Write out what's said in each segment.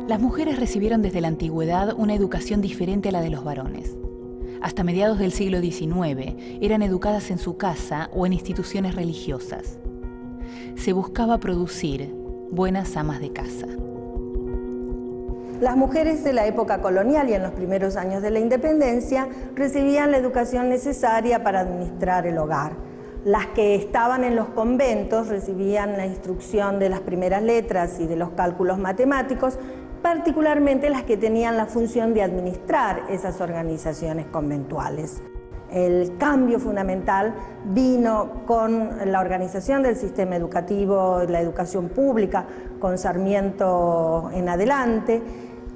Las mujeres recibieron desde la antigüedad una educación diferente a la de los varones. Hasta mediados del siglo XIX eran educadas en su casa o en instituciones religiosas. Se buscaba producir buenas amas de casa. Las mujeres de la época colonial y en los primeros años de la independencia recibían la educación necesaria para administrar el hogar. Las que estaban en los conventos recibían la instrucción de las primeras letras y de los cálculos matemáticos, particularmente las que tenían la función de administrar esas organizaciones conventuales. El cambio fundamental vino con la organización del sistema educativo, la educación pública, con Sarmiento en adelante,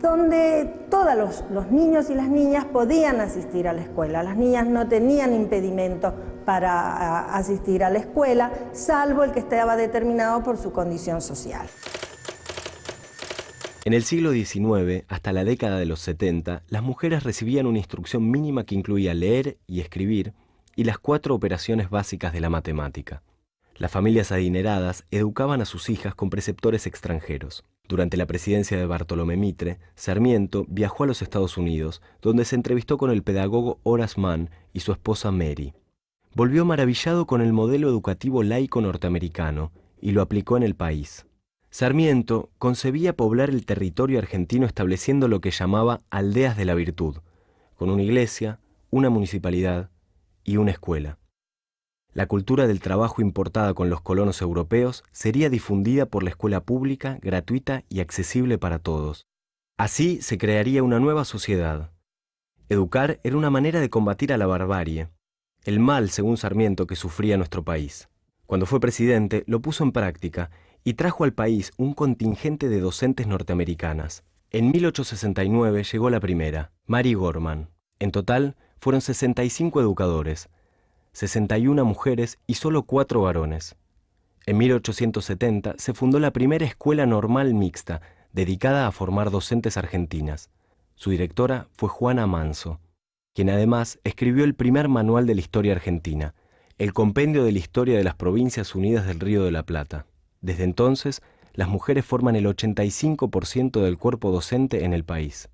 donde todos los niños y las niñas podían asistir a la escuela. Las niñas no tenían impedimento para asistir a la escuela, salvo el que estaba determinado por su condición social. En el siglo XIX, hasta la década de los 70, las mujeres recibían una instrucción mínima que incluía leer y escribir y las 4 operaciones básicas de la matemática. Las familias adineradas educaban a sus hijas con preceptores extranjeros. Durante la presidencia de Bartolomé Mitre, Sarmiento viajó a los Estados Unidos, donde se entrevistó con el pedagogo Horace Mann y su esposa Mary. Volvió maravillado con el modelo educativo laico norteamericano y lo aplicó en el país. Sarmiento concebía poblar el territorio argentino estableciendo lo que llamaba aldeas de la virtud, con una iglesia, una municipalidad y una escuela. La cultura del trabajo importada con los colonos europeos sería difundida por la escuela pública, gratuita y accesible para todos. Así se crearía una nueva sociedad. Educar era una manera de combatir a la barbarie, el mal, según Sarmiento, que sufría nuestro país. Cuando fue presidente, lo puso en práctica y trajo al país un contingente de docentes norteamericanas. En 1869 llegó la primera, Mary Gorman. En total, fueron 65 educadores, 61 mujeres y solo 4 varones. En 1870 se fundó la primera escuela normal mixta, dedicada a formar docentes argentinas. Su directora fue Juana Manso, quien además escribió el primer manual de la historia argentina, el Compendio de la Historia de las Provincias Unidas del Río de la Plata. Desde entonces, las mujeres forman el 85% del cuerpo docente en el país.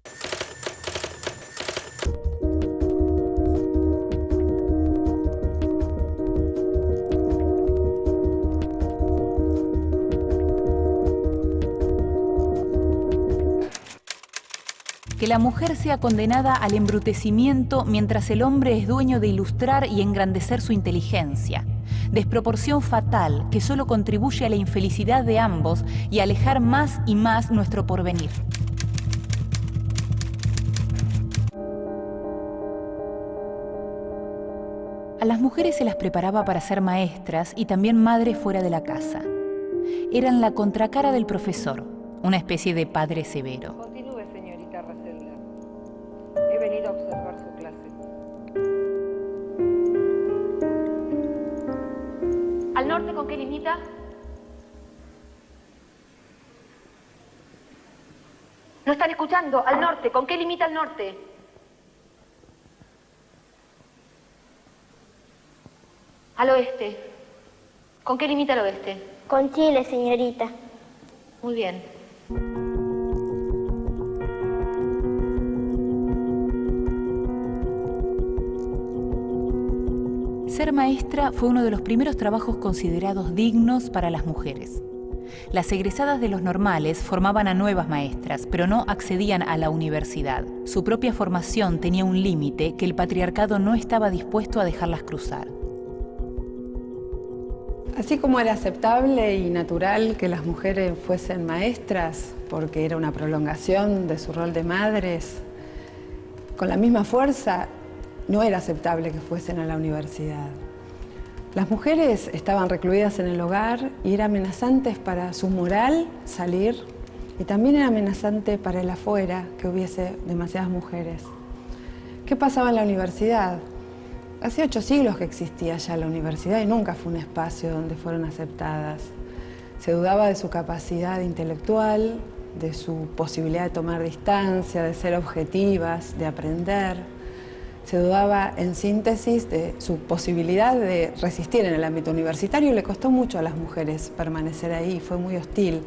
Que la mujer sea condenada al embrutecimiento mientras el hombre es dueño de ilustrar y engrandecer su inteligencia. Desproporción fatal que solo contribuye a la infelicidad de ambos y a alejar más y más nuestro porvenir. A las mujeres se las preparaba para ser maestras y también madres fuera de la casa. Eran la contracara del profesor, una especie de padre severo. Continúe, señorita Racelda. He venido a observar su clase. ¿Al norte con qué limita? No están escuchando. Al norte, ¿con qué limita al norte? Al oeste. ¿Con qué limita al oeste? Con Chile, señorita. Muy bien. Ser maestra fue uno de los primeros trabajos considerados dignos para las mujeres. Las egresadas de los normales formaban a nuevas maestras, pero no accedían a la universidad. Su propia formación tenía un límite que el patriarcado no estaba dispuesto a dejarlas cruzar. Así como era aceptable y natural que las mujeres fuesen maestras, porque era una prolongación de su rol de madres, con la misma fuerza no era aceptable que fuesen a la universidad. Las mujeres estaban recluidas en el hogar y era amenazante para su moral salir, y también era amenazante para el afuera que hubiese demasiadas mujeres. ¿Qué pasaba en la universidad? Hace 8 siglos que existía ya la universidad y nunca fue un espacio donde fueron aceptadas. Se dudaba de su capacidad intelectual, de su posibilidad de tomar distancia, de ser objetivas, de aprender. Se dudaba, en síntesis, de su posibilidad de resistir en el ámbito universitario y le costó mucho a las mujeres permanecer ahí, fue muy hostil.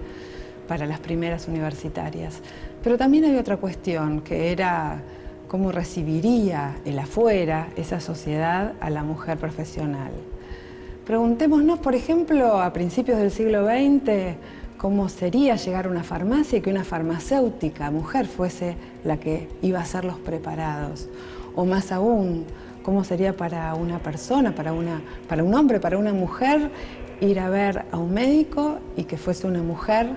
para las primeras universitarias. Pero también había otra cuestión, que era cómo recibiría el afuera, esa sociedad, a la mujer profesional. Preguntémonos, por ejemplo, a principios del siglo XX, cómo sería llegar a una farmacia y que una farmacéutica mujer fuese la que iba a hacer los preparados. O más aún, cómo sería para una persona, para un hombre, para una mujer, ir a ver a un médico y que fuese una mujer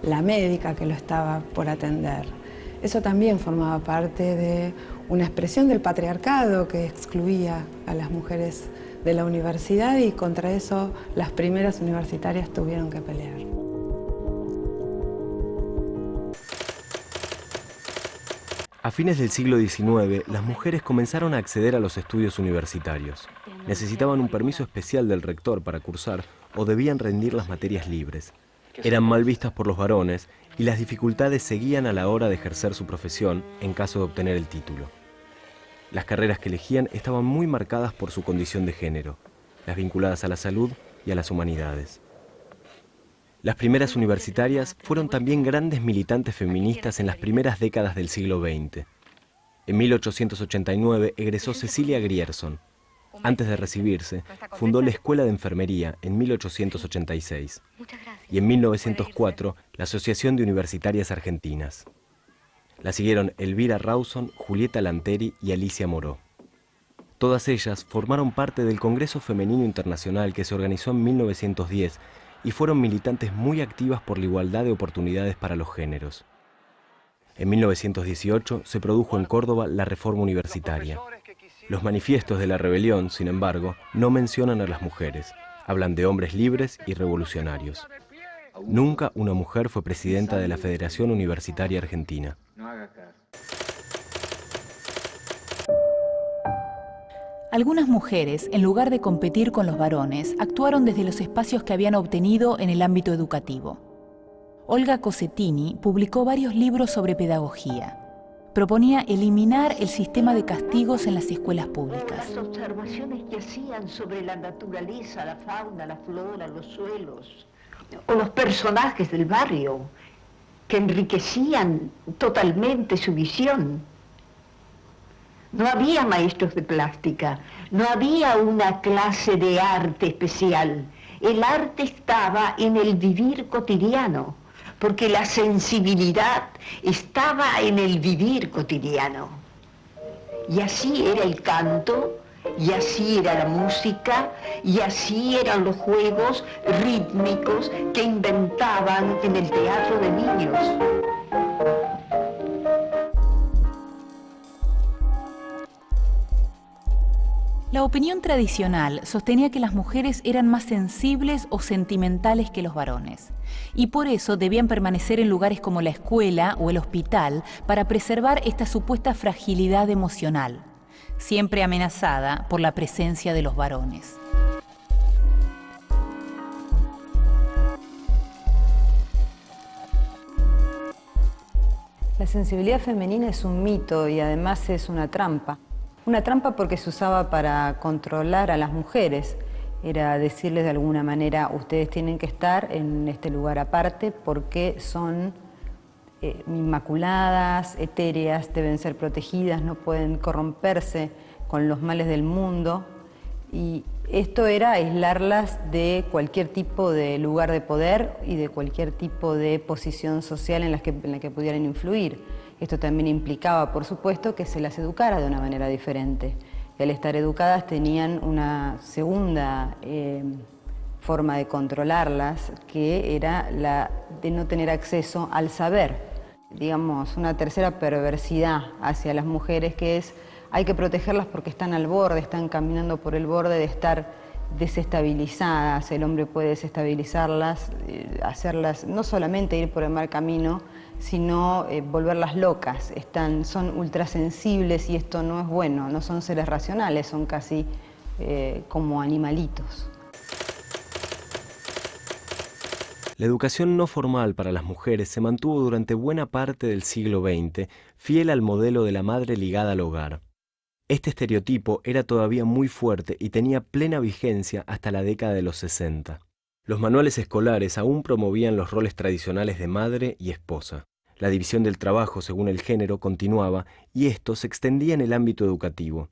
la médica que lo estaba por atender. Eso también formaba parte de una expresión del patriarcado que excluía a las mujeres de la universidad, y contra eso las primeras universitarias tuvieron que pelear. A fines del siglo XIX, las mujeres comenzaron a acceder a los estudios universitarios. Necesitaban un permiso especial del rector para cursar o debían rendir las materias libres. Eran mal vistas por los varones y las dificultades seguían a la hora de ejercer su profesión en caso de obtener el título. Las carreras que elegían estaban muy marcadas por su condición de género, las vinculadas a la salud y a las humanidades. Las primeras universitarias fueron también grandes militantes feministas en las primeras décadas del siglo XX. En 1889 egresó Cecilia Grierson. Antes de recibirse, fundó la Escuela de Enfermería en 1886 y en 1904 la Asociación de Universitarias Argentinas. La siguieron Elvira Rawson, Julieta Lanteri y Alicia Moró. Todas ellas formaron parte del Congreso Femenino Internacional que se organizó en 1910 y fueron militantes muy activas por la igualdad de oportunidades para los géneros. En 1918 se produjo en Córdoba la Reforma Universitaria. Los manifiestos de la rebelión, sin embargo, no mencionan a las mujeres. Hablan de hombres libres y revolucionarios. Nunca una mujer fue presidenta de la Federación Universitaria Argentina. Algunas mujeres, en lugar de competir con los varones, actuaron desde los espacios que habían obtenido en el ámbito educativo. Olga Cossettini publicó varios libros sobre pedagogía. Proponía eliminar el sistema de castigos en las escuelas públicas. Las observaciones que hacían sobre la naturaleza, la fauna, la flora, los suelos, o los personajes del barrio, que enriquecían totalmente su visión. No había maestros de plástica, no había una clase de arte especial. El arte estaba en el vivir cotidiano, porque la sensibilidad estaba en el vivir cotidiano. Y así era el canto, y así era la música, y así eran los juegos rítmicos que inventaban en el teatro de niños. La opinión tradicional sostenía que las mujeres eran más sensibles o sentimentales que los varones, y por eso debían permanecer en lugares como la escuela o el hospital para preservar esta supuesta fragilidad emocional, siempre amenazada por la presencia de los varones. La sensibilidad femenina es un mito y además es una trampa. Una trampa porque se usaba para controlar a las mujeres. Era decirles de alguna manera, ustedes tienen que estar en este lugar aparte porque son inmaculadas, etéreas, deben ser protegidas, no pueden corromperse con los males del mundo. Y esto era aislarlas de cualquier tipo de lugar de poder y de cualquier tipo de posición social en la que pudieran influir. Esto también implicaba, por supuesto, que se las educara de una manera diferente. Y al estar educadas tenían una segunda forma de controlarlas, que era la de no tener acceso al saber. Digamos, una tercera perversidad hacia las mujeres, que es hay que protegerlas porque están al borde, están caminando por el borde de estar desestabilizadas. El hombre puede desestabilizarlas, hacerlas no solamente ir por el mal camino, sino volverlas locas. Son ultrasensibles y esto no es bueno, no son seres racionales, son casi como animalitos. La educación no formal para las mujeres se mantuvo durante buena parte del siglo XX, fiel al modelo de la madre ligada al hogar. Este estereotipo era todavía muy fuerte y tenía plena vigencia hasta la década de los 60. Los manuales escolares aún promovían los roles tradicionales de madre y esposa. La división del trabajo según el género continuaba y esto se extendía en el ámbito educativo.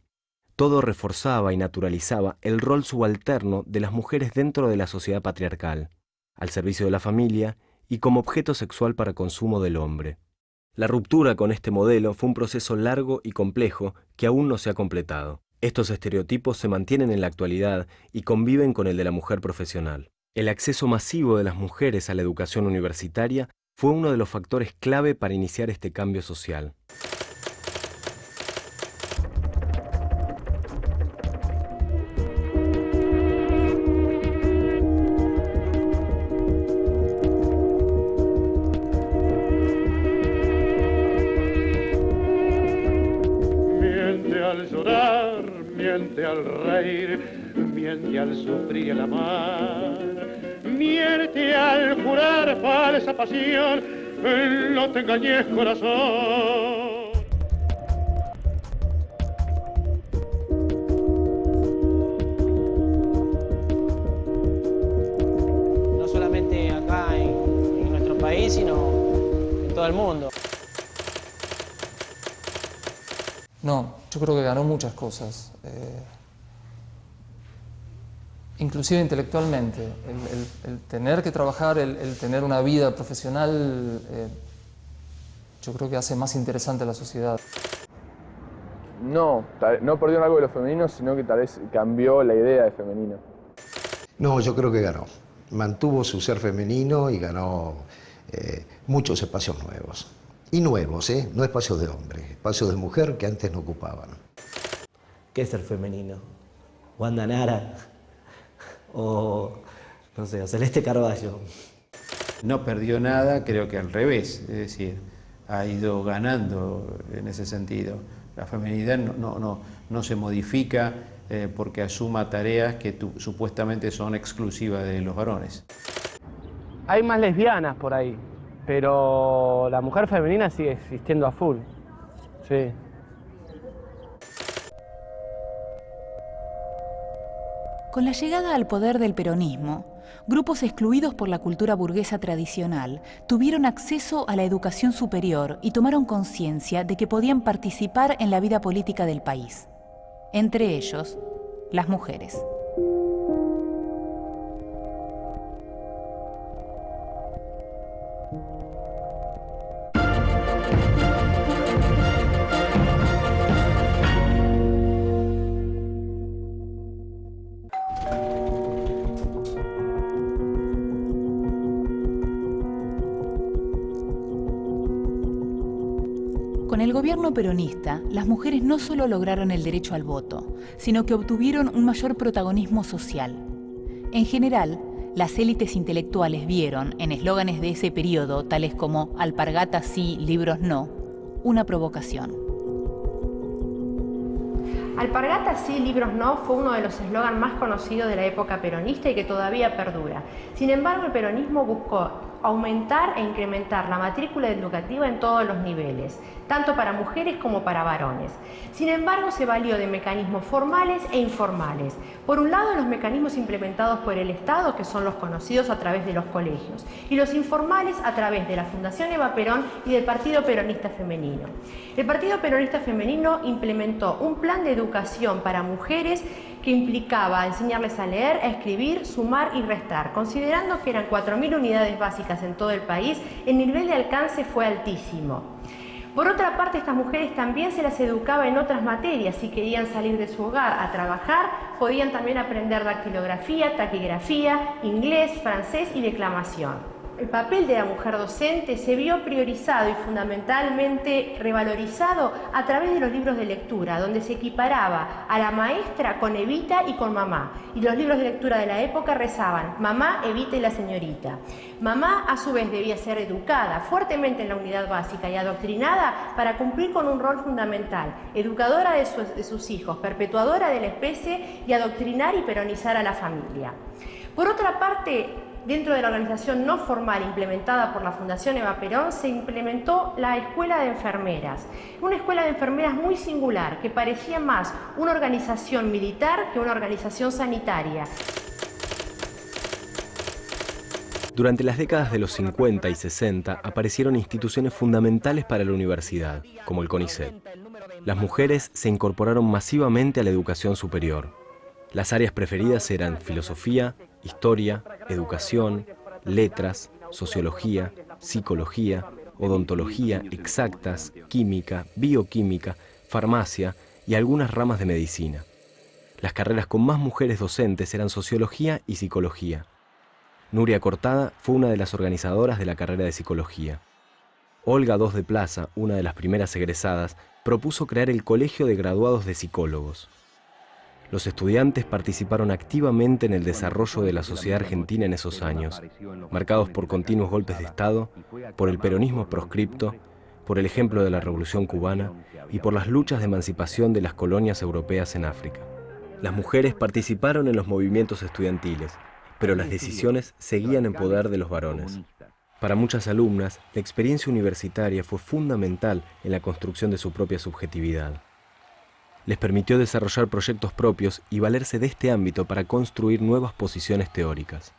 Todo reforzaba y naturalizaba el rol subalterno de las mujeres dentro de la sociedad patriarcal, al servicio de la familia y como objeto sexual para consumo del hombre. La ruptura con este modelo fue un proceso largo y complejo que aún no se ha completado. Estos estereotipos se mantienen en la actualidad y conviven con el de la mujer profesional. El acceso masivo de las mujeres a la educación universitaria fue uno de los factores clave para iniciar este cambio social. Miente al llorar, miente al reír, miente al sufrir el amar, miente al jurar falsa pasión, no te engañes, corazón. No solamente acá en nuestro país, sino en todo el mundo. No, yo creo que ganó muchas cosas. Inclusive intelectualmente, el tener que trabajar, el tener una vida profesional, yo creo que hace más interesante a la sociedad. No perdió algo de lo femenino, sino que tal vez cambió la idea de femenino. No, yo creo que ganó. Mantuvo su ser femenino y ganó muchos espacios nuevos. Y nuevos, no espacios de hombre, espacios de mujer que antes no ocupaban. ¿Qué es ser femenino? Wanda Nara o, no sé, o Celeste Carballo. No perdió nada, creo que al revés, es decir, ha ido ganando en ese sentido. La feminidad no se modifica porque asuma tareas que supuestamente son exclusivas de los varones. Hay más lesbianas por ahí, pero la mujer femenina sigue existiendo a full. Sí. Con la llegada al poder del peronismo, grupos excluidos por la cultura burguesa tradicional tuvieron acceso a la educación superior y tomaron conciencia de que podían participar en la vida política del país. Entre ellos, las mujeres. Con el gobierno peronista, las mujeres no solo lograron el derecho al voto, sino que obtuvieron un mayor protagonismo social. En general, las élites intelectuales vieron, en eslóganes de ese periodo, tales como "alpargatas sí, libros no", una provocación. Alpargatas sí, libros no fue uno de los eslogans más conocidos de la época peronista y que todavía perdura. Sin embargo, el peronismo buscó aumentar e incrementar la matrícula educativa en todos los niveles, tanto para mujeres como para varones. Sin embargo, se valió de mecanismos formales e informales. Por un lado, los mecanismos implementados por el Estado, que son los conocidos a través de los colegios, y los informales a través de la Fundación Eva Perón y del Partido Peronista Femenino. El Partido Peronista Femenino implementó un plan de educación para mujeres que implicaba enseñarles a leer, a escribir, sumar y restar. Considerando que eran 4.000 unidades básicas en todo el país, el nivel de alcance fue altísimo. Por otra parte, estas mujeres también se las educaba en otras materias. Si querían salir de su hogar a trabajar, podían también aprender dactilografía, taquigrafía, inglés, francés y declamación. El papel de la mujer docente se vio priorizado y fundamentalmente revalorizado a través de los libros de lectura, donde se equiparaba a la maestra con Evita y con mamá. Y los libros de lectura de la época rezaban mamá, Evita y la señorita. Mamá, a su vez, debía ser educada fuertemente en la unidad básica y adoctrinada para cumplir con un rol fundamental, educadora de sus hijos, perpetuadora de la especie y adoctrinar y peronizar a la familia. Por otra parte, dentro de la organización no formal implementada por la Fundación Eva Perón, se implementó la Escuela de Enfermeras. Una escuela de enfermeras muy singular, que parecía más una organización militar que una organización sanitaria. Durante las décadas de los 50 y 60 aparecieron instituciones fundamentales para la universidad, como el CONICET. Las mujeres se incorporaron masivamente a la educación superior. Las áreas preferidas eran filosofía, historia, educación, letras, sociología, psicología, odontología, exactas, química, bioquímica, farmacia y algunas ramas de medicina. Las carreras con más mujeres docentes eran sociología y psicología. Nuria Cortada fue una de las organizadoras de la carrera de psicología. Olga II de Plaza, una de las primeras egresadas, propuso crear el Colegio de Graduados de Psicólogos. Los estudiantes participaron activamente en el desarrollo de la sociedad argentina en esos años, marcados por continuos golpes de Estado, por el peronismo proscripto, por el ejemplo de la Revolución Cubana y por las luchas de emancipación de las colonias europeas en África. Las mujeres participaron en los movimientos estudiantiles, pero las decisiones seguían en poder de los varones. Para muchas alumnas, la experiencia universitaria fue fundamental en la construcción de su propia subjetividad. Les permitió desarrollar proyectos propios y valerse de este ámbito para construir nuevas posiciones teóricas.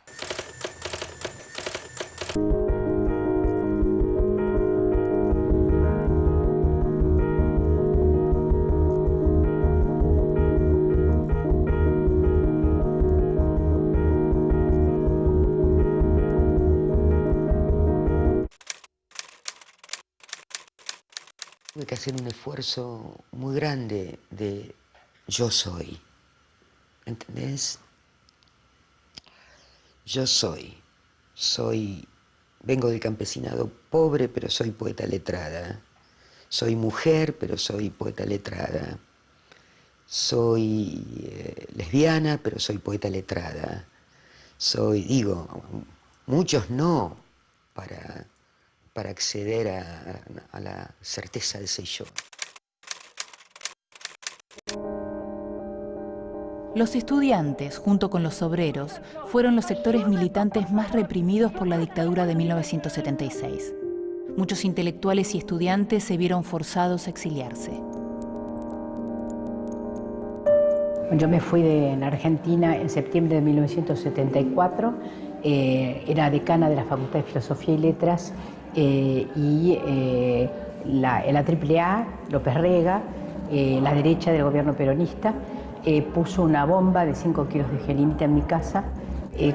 Tuve que hacer un esfuerzo muy grande de yo soy, ¿entendés? Yo vengo del campesinado pobre, pero soy poeta letrada. Soy mujer, pero soy poeta letrada. Soy lesbiana, pero soy poeta letrada. Muchos no, para acceder a la certeza de ser yo. Los estudiantes, junto con los obreros, fueron los sectores militantes más reprimidos por la dictadura de 1976. Muchos intelectuales y estudiantes se vieron forzados a exiliarse. Yo me fui de la Argentina en septiembre de 1974, era decana de la Facultad de Filosofía y Letras, la AAA, López Rega, la derecha del gobierno peronista, puso una bomba de 5 kilos de gelinita en mi casa.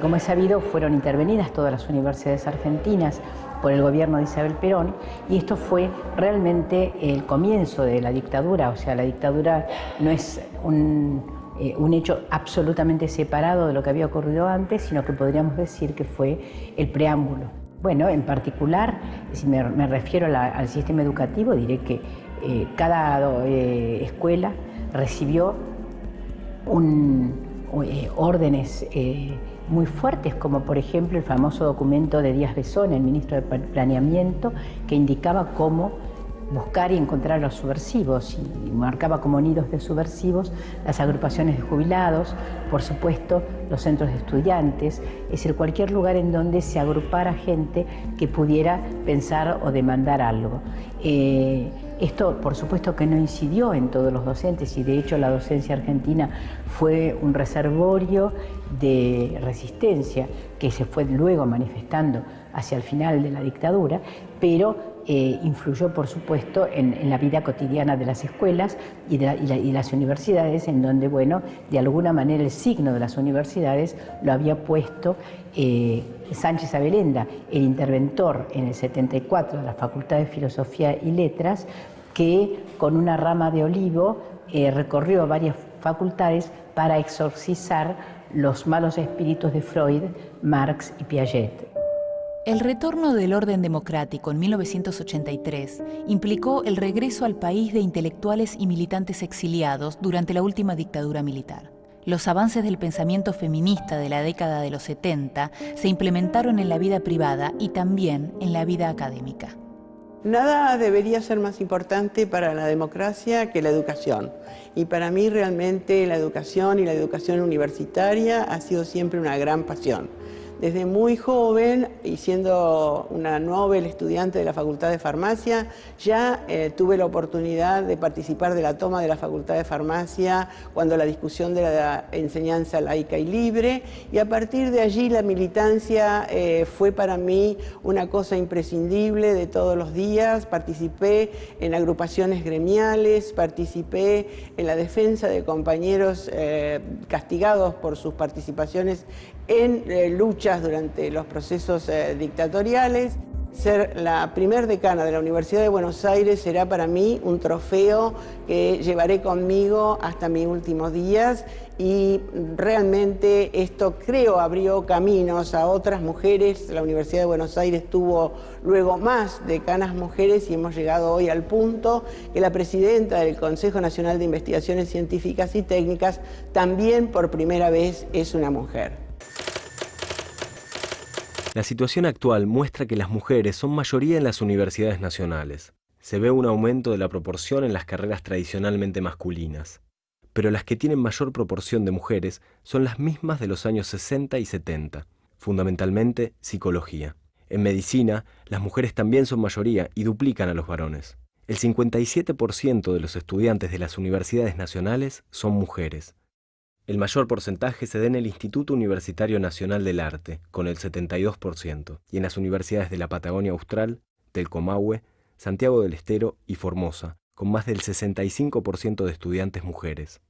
Como es sabido, fueron intervenidas todas las universidades argentinas por el gobierno de Isabel Perón, y esto fue realmente el comienzo de la dictadura. O sea, la dictadura no es un hecho absolutamente separado de lo que había ocurrido antes, sino que podríamos decir que fue el preámbulo. Bueno, en particular, si me refiero al sistema educativo, diré que cada escuela recibió órdenes muy fuertes, como por ejemplo el famoso documento de Díaz Besón, el ministro de Planeamiento, que indicaba cómo buscar y encontrar a los subversivos, y marcaba como nidos de subversivos las agrupaciones de jubilados, por supuesto los centros de estudiantes, es decir, cualquier lugar en donde se agrupara gente que pudiera pensar o demandar algo. Esto, por supuesto, que no incidió en todos los docentes, y de hecho la docencia argentina fue un reservorio de resistencia que se fue luego manifestando hacia el final de la dictadura, pero influyó, por supuesto, en la vida cotidiana de las escuelas y las universidades, en donde, bueno, de alguna manera el signo de las universidades lo había puesto Sánchez Abelenda, el interventor en el 74 de la Facultad de Filosofía y Letras, que con una rama de olivo recorrió varias facultades para exorcizar los malos espíritus de Freud, Marx y Piaget. El retorno del orden democrático en 1983 implicó el regreso al país de intelectuales y militantes exiliados durante la última dictadura militar. Los avances del pensamiento feminista de la década de los 70 se implementaron en la vida privada y también en la vida académica. Nada debería ser más importante para la democracia que la educación. Y para mí realmente la educación y la educación universitaria ha sido siempre una gran pasión. Desde muy joven, y siendo una Nobel estudiante de la Facultad de Farmacia, ya tuve la oportunidad de participar de la toma de la Facultad de Farmacia cuando la discusión de la enseñanza laica y libre, y a partir de allí la militancia fue para mí una cosa imprescindible de todos los días. Participé en agrupaciones gremiales, participé en la defensa de compañeros castigados por sus participaciones en luchas durante los procesos dictatoriales. Ser la primer decana de la Universidad de Buenos Aires será para mí un trofeo que llevaré conmigo hasta mis últimos días, y realmente esto creo abrió caminos a otras mujeres. La Universidad de Buenos Aires tuvo luego más decanas mujeres y hemos llegado hoy al punto que la presidenta del Consejo Nacional de Investigaciones Científicas y Técnicas también por primera vez es una mujer. La situación actual muestra que las mujeres son mayoría en las universidades nacionales. Se ve un aumento de la proporción en las carreras tradicionalmente masculinas. Pero las que tienen mayor proporción de mujeres son las mismas de los años 60 y 70, fundamentalmente psicología. En medicina, las mujeres también son mayoría y duplican a los varones. El 57% de los estudiantes de las universidades nacionales son mujeres. El mayor porcentaje se da en el Instituto Universitario Nacional del Arte, con el 72%, y en las universidades de la Patagonia Austral, del Comahue, Santiago del Estero y Formosa, con más del 65% de estudiantes mujeres.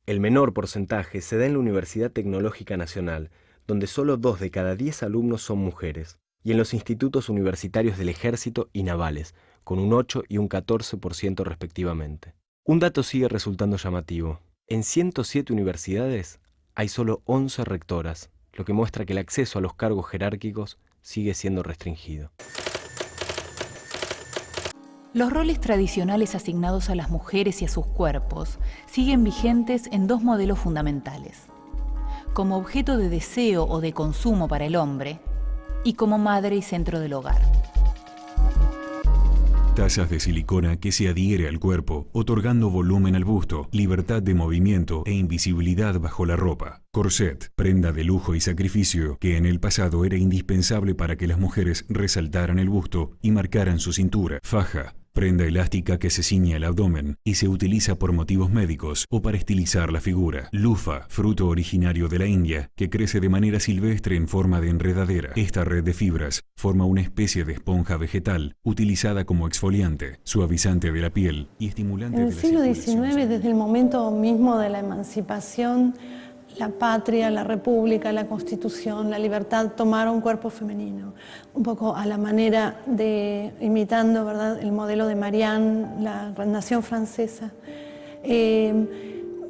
El menor porcentaje se da en la Universidad Tecnológica Nacional, donde solo 2 de cada 10 alumnos son mujeres, y en los institutos universitarios del Ejército y Navales, con un 8 y un 14% respectivamente. Un dato sigue resultando llamativo. En 107 universidades hay solo 11 rectoras, lo que muestra que el acceso a los cargos jerárquicos sigue siendo restringido. Los roles tradicionales asignados a las mujeres y a sus cuerpos siguen vigentes en 2 modelos fundamentales: como objeto de deseo o de consumo para el hombre y como madre y centro del hogar. Tazas de silicona que se adhiere al cuerpo, otorgando volumen al busto, libertad de movimiento e invisibilidad bajo la ropa. Corset, prenda de lujo y sacrificio que en el pasado era indispensable para que las mujeres resaltaran el busto y marcaran su cintura. Faja, prenda elástica que se ciñe al abdomen y se utiliza por motivos médicos o para estilizar la figura. Lufa, fruto originario de la India, que crece de manera silvestre en forma de enredadera. Esta red de fibras forma una especie de esponja vegetal utilizada como exfoliante, suavizante de la piel y estimulante de la circulación. En el siglo XIX, desde el momento mismo de la emancipación, la patria, la república, la constitución, la libertad tomaron cuerpo femenino, un poco a la manera de, imitando, ¿verdad?, el modelo de Marianne, la nación francesa.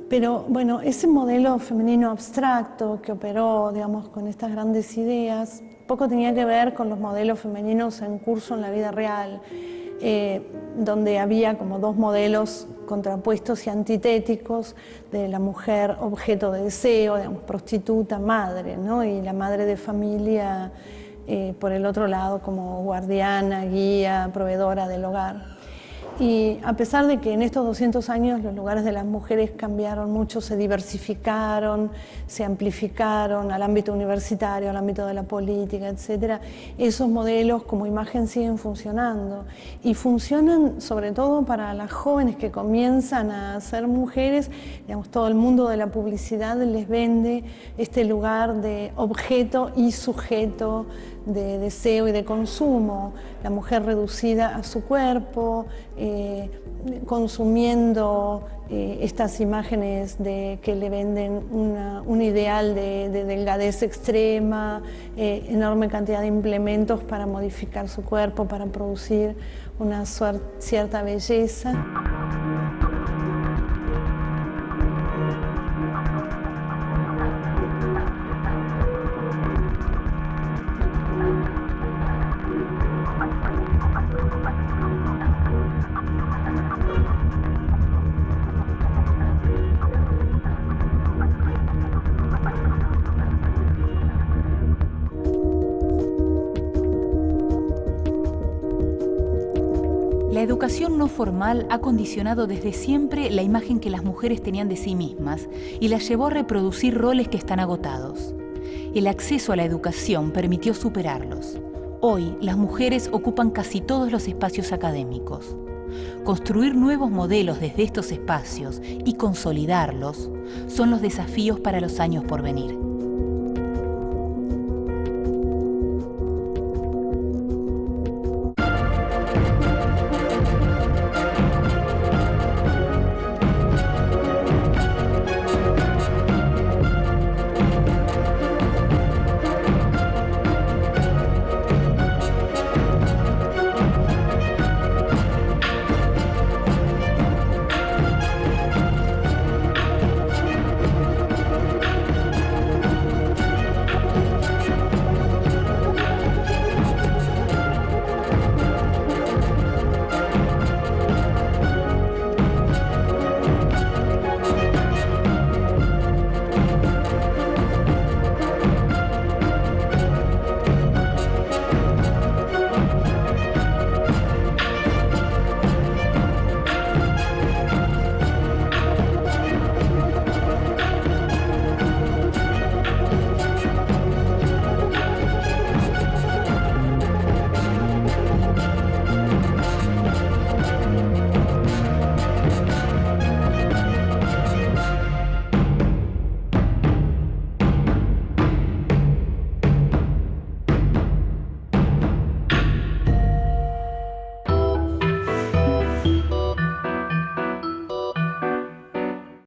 Pero bueno, ese modelo femenino abstracto que operó, digamos, con estas grandes ideas, poco tenía que ver con los modelos femeninos en curso en la vida real, donde había como 2 modelos contrapuestos y antitéticos de la mujer objeto de deseo, digamos, prostituta, madre, ¿no? Y la madre de familia, por el otro lado, como guardiana, guía, proveedora del hogar. Y a pesar de que en estos 200 años los lugares de las mujeres cambiaron mucho, se diversificaron, se amplificaron al ámbito universitario, al ámbito de la política, etc., esos modelos como imagen siguen funcionando. Y funcionan sobre todo para las jóvenes que comienzan a ser mujeres. Digamos, todo el mundo de la publicidad les vende este lugar de objeto y sujeto, de deseo y de consumo, la mujer reducida a su cuerpo, consumiendo estas imágenes que le venden un ideal de delgadez extrema, enorme cantidad de implementos para modificar su cuerpo, para producir una cierta belleza. La educación no formal ha condicionado desde siempre la imagen que las mujeres tenían de sí mismas y las llevó a reproducir roles que están agotados. El acceso a la educación permitió superarlos. Hoy, las mujeres ocupan casi todos los espacios académicos. Construir nuevos modelos desde estos espacios y consolidarlos son los desafíos para los años por venir.